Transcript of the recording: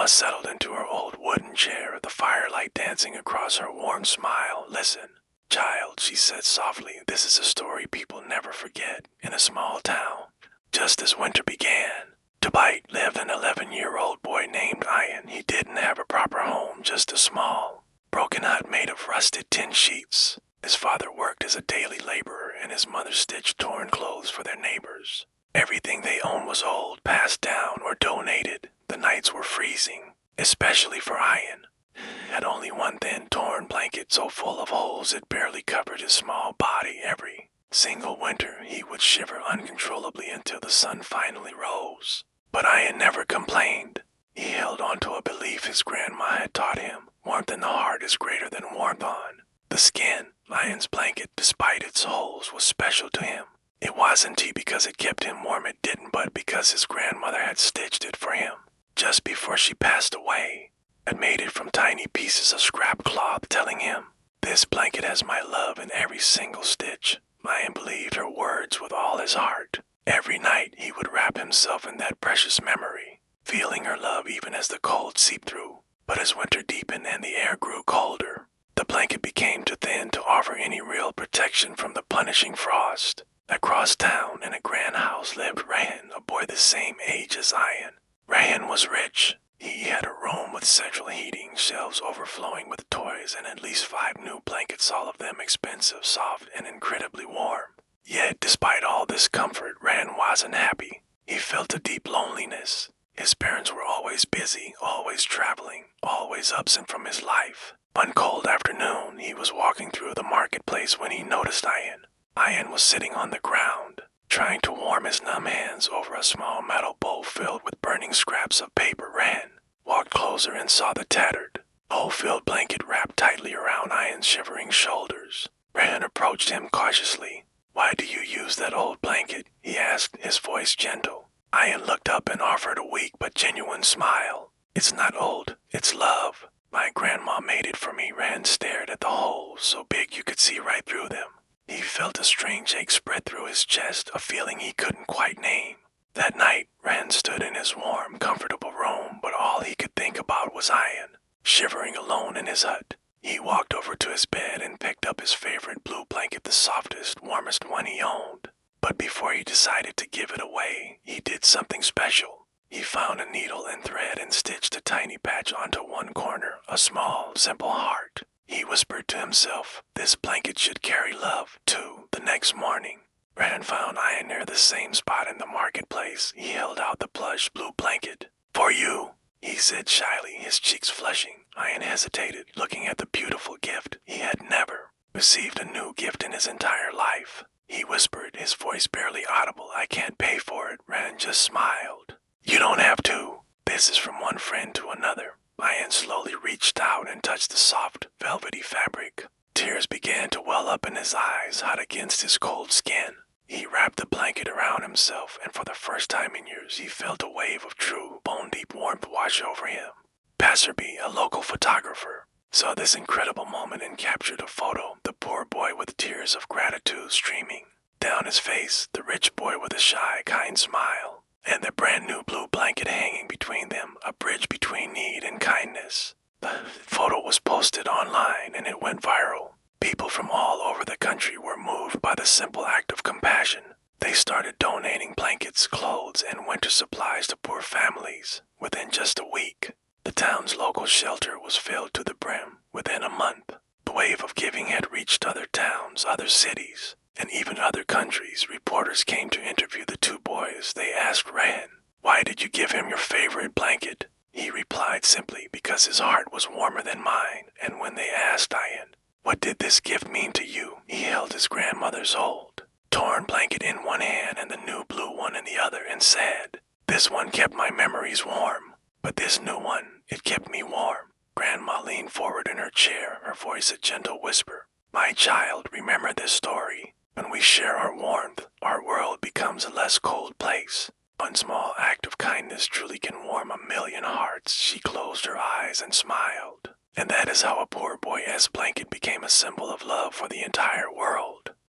Grandma settled into her old wooden chair, the firelight dancing across her warm smile. "Listen, child," she said softly, "this is a story people never forget. In a small town, just as winter began, Tobite lived an 11-year-old boy named Ayan. He didn't have a proper home, just a small, broken hut made of rusted tin sheets. His father worked as a daily laborer, and his mother stitched torn clothes for their neighbors. Everything they owned was old, passed down, or donated. The nights were freezing, especially for Ayan. Had only one thin torn blanket so full of holes it barely covered his small body. Every single winter he would shiver uncontrollably until the sun finally rose. But Ayan never complained. He held on to a belief his grandma had taught him. Warmth in the heart is greater than warmth on the skin. Ayan's blanket, despite its holes, was special to him. It wasn't because it kept him warm, it didn't, but because his grandmother had stitched it for him just before she passed away, and made it from tiny pieces of scrap cloth, telling him, "This blanket has my love in every single stitch." Ayan believed her words with all his heart. Every night he would wrap himself in that precious memory, feeling her love even as the cold seeped through. But as winter deepened and the air grew colder, the blanket became too thin to offer any real protection from the punishing frost. Across town in a grand house lived Rayan, a boy the same age as Ayan. Rayan was rich. He had a room with central heating, shelves overflowing with toys, and at least 5 new blankets, all of them expensive, soft, and incredibly warm. Yet, despite all this comfort, Rayan wasn't happy. He felt a deep loneliness. His parents were always busy, always traveling, always absent from his life. One cold afternoon, he was walking through the marketplace when he noticed Ayan. Ayan was sitting on the ground, trying to warm his numb hands over a small metal bowl filled with burning scraps of paper. Rayan walked closer and saw the tattered, hole-filled blanket wrapped tightly around Ayan's shivering shoulders. Rayan approached him cautiously. "Why do you use that old blanket?" he asked, his voice gentle. Ayan looked up and offered a weak but genuine smile. "It's not old, it's love. My grandma made it for me." Rayan stared at the holes, so big you could see right through them. He felt a strange ache spread through his chest, a feeling he couldn't quite name. That night, Rand stood in his warm, comfortable room, but all he could think about was Ayan, shivering alone in his hut. He walked over to his bed and picked up his favorite blue blanket, the softest, warmest one he owned. But before he decided to give it away, he did something special. He found a needle and thread and stitched a tiny patch onto one corner, a small, simple heart. He whispered to himself, "This blanket should carry love, too." The next morning, Rand found Ayan near the same spot in the marketplace. He held out the plush blue blanket. "For you," he said shyly, his cheeks flushing. Ayan hesitated, looking at the beautiful gift. He had never received a new gift in his entire life. He whispered, his voice barely audible, "I can't pay for it." Rand just smiled. "You don't have to. This is from one friend to another." Ayan slowly reached out and touched the soft, velvety fabric. Tears began to well up in his eyes, hot against his cold skin. He wrapped the blanket around himself, and for the first time in years he felt a wave of true, bone-deep warmth wash over him. Passerby, a local photographer, saw this incredible moment and captured a photo, the poor boy with tears of gratitude streaming down his face, the rich boy with a shy, kind smile, and the brand new blue blanket hanging between them, a bridge between need and kindness. The photo was posted online and it went viral. People from all over the country were moved by the simple act of compassion. They started donating blankets, clothes, and winter supplies to poor families. Within just a week, the town's local shelter was filled to the brim. Within a month, the wave of giving had reached other towns, other cities, and even other countries. Reporters came to interview the two boys. They asked Rand, "Why did you give him your favorite blanket?" He replied simply, "Because his heart was warmer than mine." And when they asked Ayan, "What did this gift mean to you?" he held his grandmother's old, torn blanket in one hand and the new blue one in the other and said, "This one kept my memories warm, but this new one, it kept me warm." Grandma leaned forward in her chair, her voice a gentle whisper. "My child, remember this story. When we share our warmth, our world becomes a less cold place. One small act of kindness truly can warm 1,000,000 hearts." She closed her eyes and smiled. And that is how a poor boy's blanket became a symbol of love for the entire world.